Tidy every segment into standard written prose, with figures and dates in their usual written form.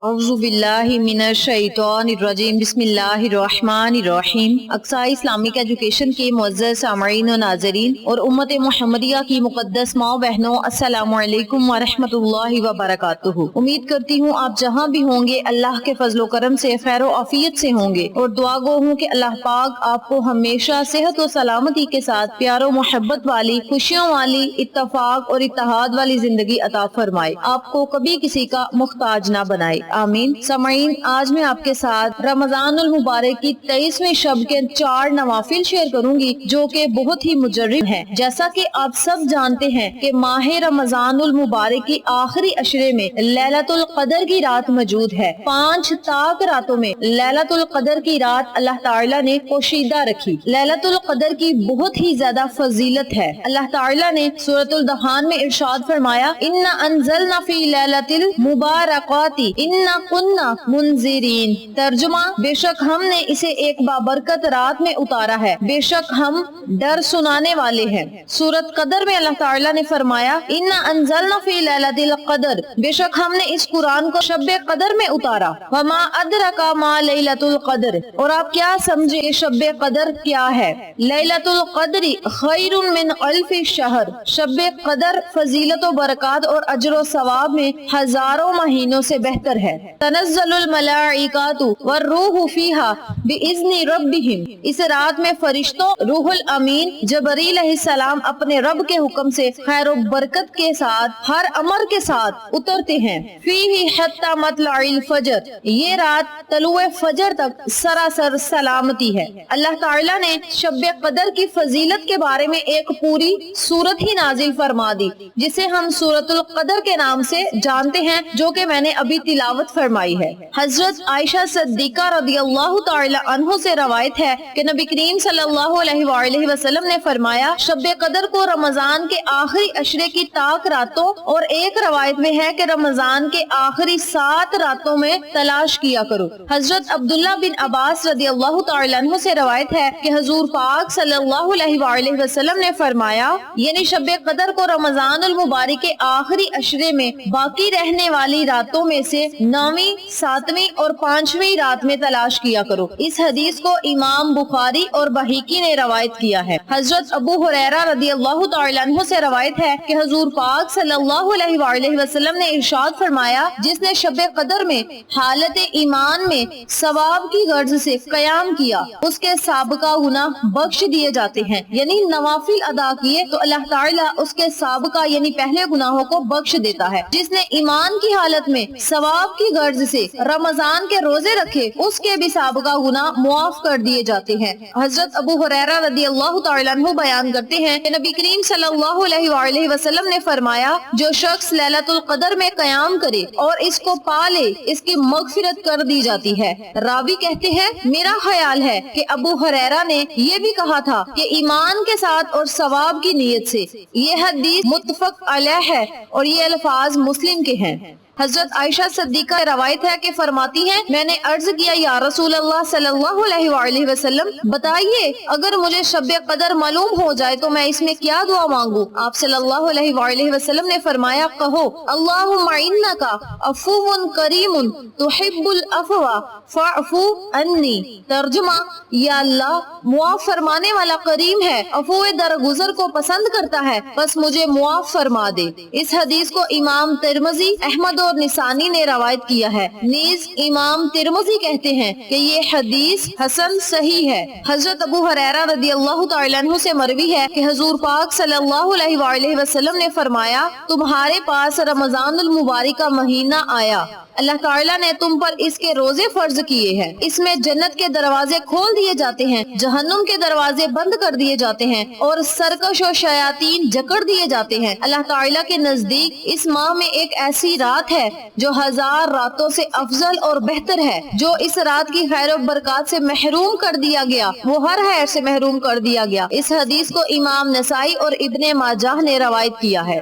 اعوذ باللہ من الشیطان الرجیم بسم اللہ الرحمن الرحیم۔ اقصی اسلامک ایجوکیشن کے معزز سامعین و ناظرین اور امت محمدیہ کی مقدس ماں بہنوں، السلام علیکم ورحمۃ اللہ وبرکاتہ۔ امید کرتی ہوں آپ جہاں بھی ہوں گے اللہ کے فضل و کرم سے خیر و عافیت سے ہوں گے، اور دعا گو ہوں کہ اللہ پاک آپ کو ہمیشہ صحت و سلامتی کے ساتھ پیار و محبت والی، خوشیوں والی، اتفاق اور اتحاد والی زندگی عطا فرمائے، آپ کو کبھی کسی کا محتاج نہ بنائے، آمین۔ سامعین، آج میں آپ کے ساتھ رمضان المبارک کی 23ویں شب کے 4 نوافل شیئر کروں گی جو کہ بہت ہی مجرب ہیں۔ جیسا کہ آپ سب جانتے ہیں کہ ماہ رمضان المبارک کی آخری عشرے میں لیلۃ القدر کی رات موجود ہے۔ 5 تاک راتوں میں لیلۃ القدر کی رات اللہ تعالیٰ نے پوشیدہ رکھی۔ لیلۃ القدر کی بہت ہی زیادہ فضیلت ہے۔ اللہ تعالیٰ نے سورۃ الدخان میں ارشاد فرمایا، اِنَّا أَنزَلْنَا فِي لَيْلَةِ الْمُبَارَكَاتِ إِنَّا كُنَّا مُنذِرِينَ۔ ترجمہ، بے شک ہم نے اسے ایک بابرکت رات میں اتارا ہے، بے شک ہم ڈر سنانے والے ہیں۔ سورۃ قدر میں اللہ تعالیٰ نے فرمایا، اِنَّا أَنزَلْنَا فِي لَيْلَةِ الْقَدْرِ، بے شک ہم نے اس قرآن کو شب قدر میں اتارا۔ وَمَا أَدْرَكَ مَا لَيْلَةُ الْقَدْرِ، اور آپ کیا سمجھے کہ شب قدر کیا ہے؟ لیلۃ القدر خیر من الف شہر، شب قدر فضیلت و برکات اور اجر و ثواب میں ہزاروں مہینوں سے بہتر ہے۔ تنزل الملائکۃ والروح فیہا بإذن ربہم، اس رات میں فرشتوں، روح الامین جبرائیل علیہ السلام اپنے رب کے حکم سے خیر و برکت کے ساتھ، ہر امر کے ساتھ اترتے ہیں۔ فیہ حتی مطلع الفجر، یہ رات طلوع فجر تک سراسر سلامتی ہے۔ اللہ تعالیٰ نے شب قدر کی فضیلت کے بارے میں ایک پوری سورت ہی نازل فرما دی، جسے ہم سورۃ القدر کے نام سے جانتے ہیں، جو کہ میں نے ابھی تلاوت فرمائی ہے۔ حضرت عائشہ صدیقہ رضی اللہ تعالی عنہ سے روایت ہے کہ نبی کریم صلی اللہ علیہ وآلہ وسلم نے فرمایا، شب قدر کو رمضان کے آخری عشرے کی تاک راتوں، اور ایک روایت میں ہے کہ رمضان کے آخری 7 راتوں میں تلاش کیا کرو۔ حضرت عبداللہ بن عباس رضی اللہ تعالی عنہ سے روایت ہے کہ حضور پاک صلی اللہ علیہ وآلہ وسلم نے فرمایا، یعنی شب قدر کو رمضان المبارک کے آخری عشرے میں باقی رہنے والی راتوں میں سے 9ویں، 7ویں اور 5ویں رات میں تلاش کیا کرو۔ اس حدیث کو امام بخاری اور بہقی نے روایت کیا ہے۔ حضرت ابو ہریرہ رضی اللہ تعالی عنہ سے روایت ہے کہ حضور پاک صلی اللہ علیہ وآلہ وسلم نے ارشاد فرمایا، جس نے شب قدر میں حالت ایمان میں ثواب کی غرض سے قیام کیا، اس کے سابقہ گناہ بخش دیے جاتے ہیں، یعنی نوافل ادا کیے تو اللہ تعالیٰ اس کے سابقہ یعنی پہلے گناہوں کو بخش دیتا ہے۔ جس نے ایمان کی حالت میں ثواب کی غرض سے رمضان کے روزے رکھے، اس کے بھی سابقہ گناہ معاف کر دیے جاتے ہیں۔ حضرت ابو ہریرہ رضی اللہ تعالی عنہ بیان کرتے ہیں کہ نبی کریم صلی اللہ علیہ وآلہ وسلم نے فرمایا، جو شخص لیلۃ القدر میں قیام کرے اور اس کو پا لے، اس کی مغفرت کر دی جاتی ہے۔ راوی کہتے ہیں، میرا خیال ہے کہ ابو ہریرہ نے یہ بھی کہا تھا کہ ایمان کے ساتھ اور ثواب کی نیت سے۔ یہ حدیث متفق علیہ ہے اور یہ الفاظ مسلم کے ہیں۔ حضرت عائشہ صدیقہ روایت ہے کہ فرماتی ہیں، میں نے عرض کیا، یا رسول اللہ صلی اللہ علیہ وآلہ وسلم، بتائیے اگر مجھے شب قدر معلوم ہو جائے تو میں اس میں کیا دعا مانگوں؟ آپ صلی اللہ علیہ وآلہ وسلم نے فرمایا، کہو اللہم انک عفو کریم تحب العفو فاعف عنی۔ ترجمہ، یا اللہ معاف فرمانے والا کریم ہے، عفو درگزر کو پسند کرتا ہے، بس مجھے معاف فرما دے۔ اس حدیث کو امام ترمذی، احمد اور نسانی نے روایت کیا ہے۔ نیز امام ترمذی کہتے ہیں کہ یہ حدیث حسن صحیح ہے۔ حضرت ابو ہریرہ رضی اللہ تعالی عنہ سے مروی ہے کہ حضور پاک صلی اللہ علیہ وآلہ وسلم نے فرمایا، تمہارے پاس رمضان المبارک کا مہینہ آیا، اللہ تعالیٰ نے تم پر اس کے روزے فرض کیے ہیں، اس میں جنت کے دروازے کھول دیے جاتے ہیں، جہنم کے دروازے بند کر دیے جاتے ہیں، اور سرکش و شیاطین جکڑ دیے جاتے ہیں۔ اللہ تعالیٰ کے نزدیک اس ماہ میں ایک ایسی رات ہے جو 1000 راتوں سے افضل اور بہتر ہے۔ جو اس رات کی خیر و برکات سے محروم کر دیا گیا، وہ ہر خیر سے محروم کر دیا گیا۔ اس حدیث کو امام نسائی اور ابن ماجہ نے روایت کیا ہے۔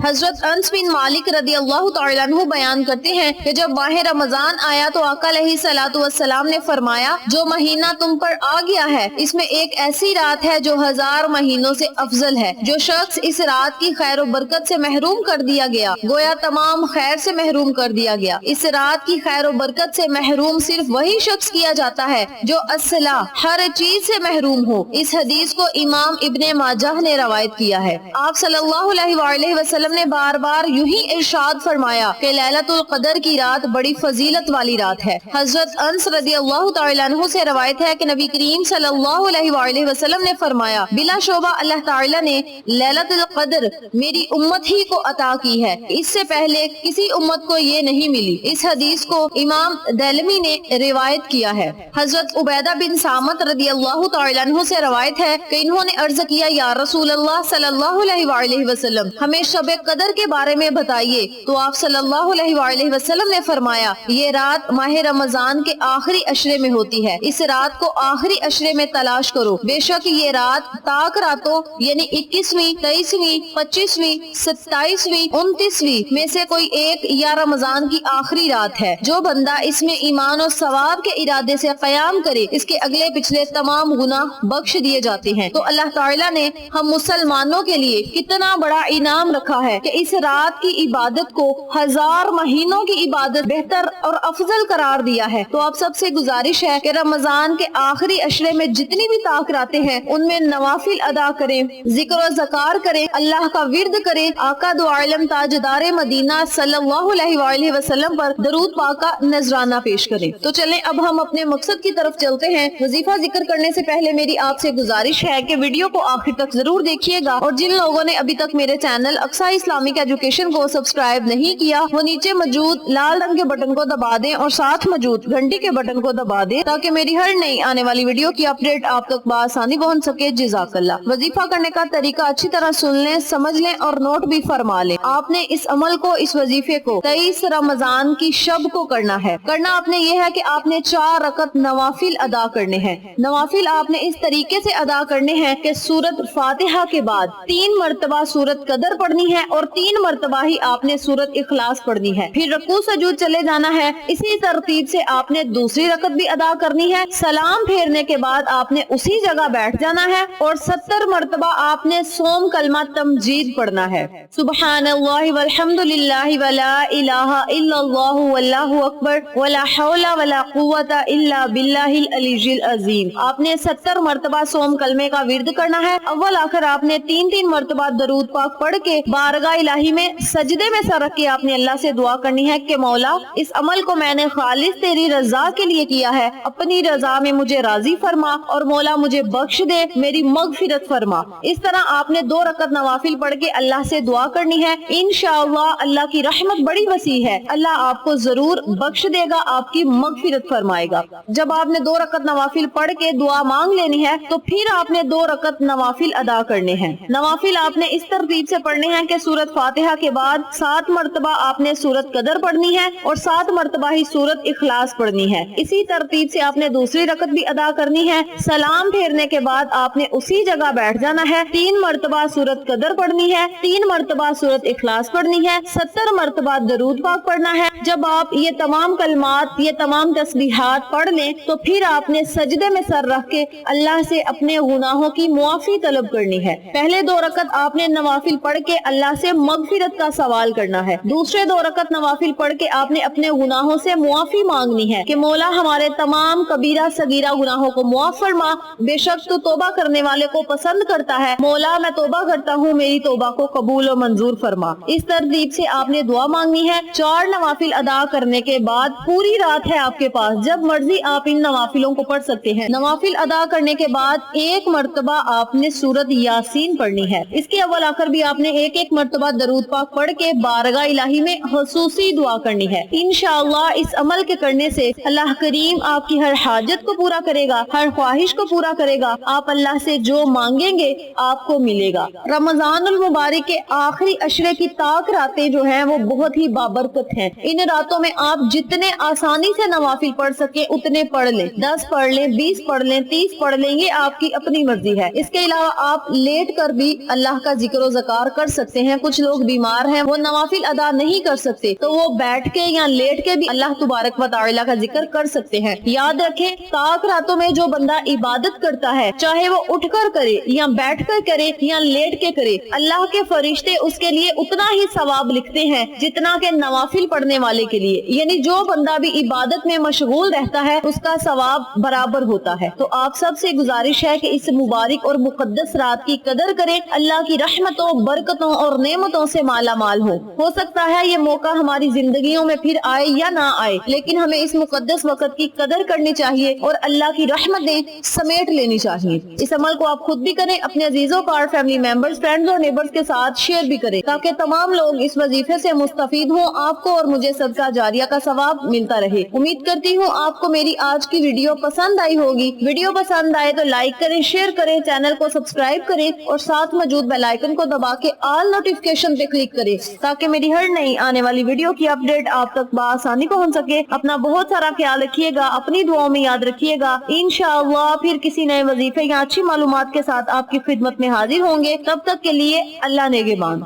حضرت انس بن مالک رضی اللہ تعالیٰ عنہ بیان کرتے ہیں کہ جب ماہ رمضان آیا تو آقا علیہ الصلوۃ والسلام نے فرمایا جو مہینہ تم پر آ گیا ہے اس میں ایک ایسی رات ہے جو 1000 مہینوں سے افضل ہے. جو شخص اس رات کی خیر و برکت سے محروم کر دیا گیا گویا تمام خیر سے محروم کر دیا گیا. اس رات کی خیر و برکت سے محروم صرف وہی شخص کیا جاتا ہے جو اصلا ہر چیز سے محروم ہو. اس حدیث کو امام ابن ماجہ نے روایت کیا ہے. آپ صلی اللہ علیہ وآلہ وسلم نے بار بار یوں ہی ارشاد فرمایا کہ لیلۃ القدر کی رات بڑی فضیلت والی رات ہے. حضرت انس رضی اللہ تعالیٰ عنہ سے روایت ہے کہ نبی کریم صلی اللہ علیہ وآلہ وسلم نے فرمایا بلا شبہ اللہ تعالیٰ نے لیلۃ القدر میری امت ہی کو عطا کی ہے، اس سے پہلے کسی امت کو یہ نہیں ملی. اس حدیث کو امام دلمی نے روایت کیا ہے. حضرت عبیدہ بن سامت رضی اللہ تعالیٰ عنہ سے روایت ہے کہ انہوں نے عرض کیا یا رسول اللہ صلی اللہ علیہ وآلہ وسلم ہمیں شب قدر کے بارے میں بتائیے. تو آپ صلی اللہ علیہ وآلہ وسلم نے فرمایا یہ رات ماہ رمضان کے آخری عشرے میں ہوتی ہے، اس رات کو آخری عشرے میں تلاش کرو. بے شک یہ رات تاک راتوں یعنی 21ویں 23ویں 25ویں 27ویں 29ویں میں سے کوئی ایک یا رمضان کی آخری رات ہے. جو بندہ اس میں ایمان و ثواب کے ارادے سے قیام کرے اس کے اگلے پچھلے تمام گناہ بخش دیے جاتے ہیں. تو اللہ تعالیٰ نے ہم مسلمانوں کے لیے کتنا بڑا انعام رکھا ہے کہ اس رات کی عبادت کو 1000 مہینوں کی عبادت بہتر اور افضل قرار دیا ہے. تو آپ سب سے گزارش ہے کہ رمضان کے آخری عشرے میں جتنی بھی طاق راتیں ہیں ان میں نوافل ادا کریں، ذکر و ذکار کریں، اللہ کا ورد کریں، آقا دو عالم تاجدار مدینہ صلی اللہ علیہ وآلہ وسلم پر درود پاک کا نذرانہ پیش کریں. تو چلیں اب ہم اپنے مقصد کی طرف چلتے ہیں. وظیفہ ذکر کرنے سے پہلے میری آپ سے گزارش ہے کہ ویڈیو کو آخر تک ضرور دیکھیے گا، اور جن لوگوں نے ابھی تک میرے چینل اقصی اسلامک ایجوکیشن کو سبسکرائب نہیں کیا وہ نیچے موجود لال رنگ کے بٹن کو دبا دیں اور ساتھ موجود گھنٹی کے بٹن کو دبا دیں تاکہ میری ہر نئی آنے والی ویڈیو کی اپڈیٹ آپ تک بآسانی پہنچ سکے. جزاک اللہ. وظیفہ کرنے کا طریقہ اچھی طرح سن لیں، سمجھ لیں اور نوٹ بھی فرما لیں. آپ نے اس عمل کو، اس وظیفے کو 23 رمضان کی شب کو کرنا ہے. کرنا آپ نے یہ ہے کہ آپ نے 4 رکعت نوافل ادا کرنے ہیں. نوافل آپ نے اس طریقے سے ادا کرنے ہیں کہ سورت فاتحہ کے بعد 3 مرتبہ سورت قدر پڑھنی ہے اور 3 مرتبہ ہی آپ نے سورت اخلاص پڑھنی ہے. پھر رکوع سجود چلے جانا ہے. اسی ترتیب سے آپ نے دوسری رکعت بھی ادا کرنی ہے. سلام پھیرنے کے بعد آپ نے اسی جگہ بیٹھ جانا ہے اور 70 مرتبہ آپ نے سوم کلمہ تمجید پڑھنا ہے. سبحان اللہ والحمد للہ ولا الہ الا اللہ واللہ اکبر ولا حول ولا قوت الا باللہ العلی العظیم. آپ نے 70 مرتبہ سوم کلمے کا ورد کرنا ہے. اول آخر آپ نے 3 مرتبہ درود پاک پڑھ کے بارگاہ الہی میں سجدے میں سر رکھ کے آپ نے اللہ سے دعا کرنی ہے کہ مولا اس عمل کو میں نے خالص تیری رضا کے لیے کیا ہے، اپنی رضا میں مجھے راضی فرما اور مولا مجھے بخش دے، میری مغفرت فرما. اس طرح آپ نے 2 رکعت نوافل پڑھ کے اللہ سے دعا کرنی ہے. انشاءاللہ اللہ کی رحمت بڑی وسیع ہے، اللہ آپ کو ضرور بخش دے گا، آپ کی مغفرت فرمائے گا. جب آپ نے 2 رکعت نوافل پڑھ کے دعا مانگ لینی ہے تو پھر آپ نے 2 رکعت نوافل ادا کرنے ہیں. نوافل آپ نے اس ترتیب سے پڑھنے ہیں کہ سورت فاتحہ کے بعد 7 مرتبہ آپ نے سورت قدر پڑھنی ہے اور 7 مرتبہ ہی سورت اخلاص پڑھنی ہے. اسی ترتیب سے آپ نے دوسری رکعت بھی ادا کرنی ہے. سلام پھیرنے کے بعد آپ نے اسی جگہ بیٹھ جانا ہے. 3 مرتبہ سورت قدر پڑھنی ہے، 3 مرتبہ سورت اخلاص پڑھنی ہے، 70 مرتبہ درود پاک پڑھنا ہے. جب آپ یہ تمام کلمات، یہ تمام تسبیحات پڑھ لیں تو پھر آپ نے سجدے میں سر رکھ کے اللہ سے اپنے گناہوں کی معافی طلب کرنی ہے. پہلے 2 رکعت آپ نے نوافل پڑھ کے اللہ سے مغفرت کا سوال کرنا ہے. دوسرے 2 رکعت نوافل پڑھ کے آپ نے اپنے گناہوں سے معافی مانگنی ہے کہ مولا ہمارے تمام کبیرہ صغیرہ گناہوں کو معاف فرما، بے شک تو توبہ کرنے والے کو پسند کرتا ہے. مولا میں توبہ کرتا ہوں، میری توبہ کو قبول و منظور فرما. اس ترتیب سے آپ نے دعا مانگنی ہے. 4 نوافل ادا کرنے کے بعد پوری رات ہے آپ کے پاس، جب مرضی آپ ان نوافلوں کو پڑھ سکتے ہیں. نوافل ادا کرنے کے بعد 1 مرتبہ آپ نے سورت یاسین پڑھنی ہے. اس کے اول آخر بھی آپ نے 1 مرتبہ درود پاک پڑھ کے بارگاہ الہی میں خصوصی دعا کرنی ہے. انشاءاللہ اس عمل کے کرنے سے اللہ کریم آپ کی ہر حاجت کو پورا کرے گا، ہر خواہش کو پورا کرے گا. آپ اللہ سے جو مانگیں گے آپ کو ملے گا. رمضان المبارک کے آخری عشرے کی طاق راتیں جو ہیں وہ بہت ہی بابرکت ہیں. ان راتوں میں آپ جتنے آسانی سے نوافل پڑھ سکیں اتنے پڑھ لیں. 10 پڑھ لیں، 20 پڑھ لیں، 30 پڑھ لیں، یہ آپ کی اپنی مرضی ہے. اس کے علاوہ آپ لیٹ کر بھی اللہ کا ذکر و ذکار کر سکتے ہیں. ہیں, کچھ لوگ بیمار ہیں, وہ نوافل ادا نہیں کر سکتے, تو وہ بیٹھ کے یا لیٹ کے بھی اللہ تبارک و تعالی کا ذکر کر سکتے ہیں. یاد رکھیں, پاک راتوں میں جو بندہ عبادت کرتا ہے, چاہے وہ اٹھ کر کرے یا بیٹھ کر کرے یا لیٹ کے کرے, اللہ کے فرشتے اس کے لیے اتنا ہی ثواب لکھتے ہیں جتنا کہ نوافل پڑھنے والے کے لیے. یعنی جو بندہ بھی عبادت میں مشغول رہتا ہے اس کا ثواب برابر ہوتا ہے. تو آپ سب سے گزارش ہے کہ اس مبارک اور مقدس رات کی قدر کریں, اللہ کی رحمتوں, برکتوں اور نعمتوں سے مالا مال ہو سکتا ہے یہ موقع ہماری زندگیوں میں پھر آئے یا نہ آئے, لیکن ہمیں اس مقدس وقت کی قدر کرنی چاہیے اور اللہ کی رحمتیں سمیٹ لینی چاہیے. اس عمل کو آپ خود بھی کریں, اپنے عزیزوں کا, فیملی ممبرز, فرینڈز اور نیبرز کے ساتھ شیئر بھی کریں تاکہ تمام لوگ اس وظیفے سے مستفید ہوں, آپ کو اور مجھے صدقہ جاریہ کا ثواب ملتا رہے. امید کرتی ہوں آپ کو میری آج کی ویڈیو پسند آئی ہوگی. ویڈیو پسند آئے تو لائک کریں, شیئر کریں, چینل کو سبسکرائب کریں اور ساتھ موجود بیل آئیکن کو دبا کے آل نوٹیفیکیشن پہ کلک کریں تاکہ میری ہر نئی آنے والی ویڈیو کی اپڈیٹ آپ تک بآسانی پہنچ سکے. اپنا بہت سارا خیال رکھیے گا, اپنی دعاؤں میں یاد رکھیے گا. انشاءاللہ پھر کسی نئے وظیفے یا اچھی معلومات کے ساتھ آپ کی خدمت میں حاضر ہوں گے. تب تک کے لیے اللہ نگہبان.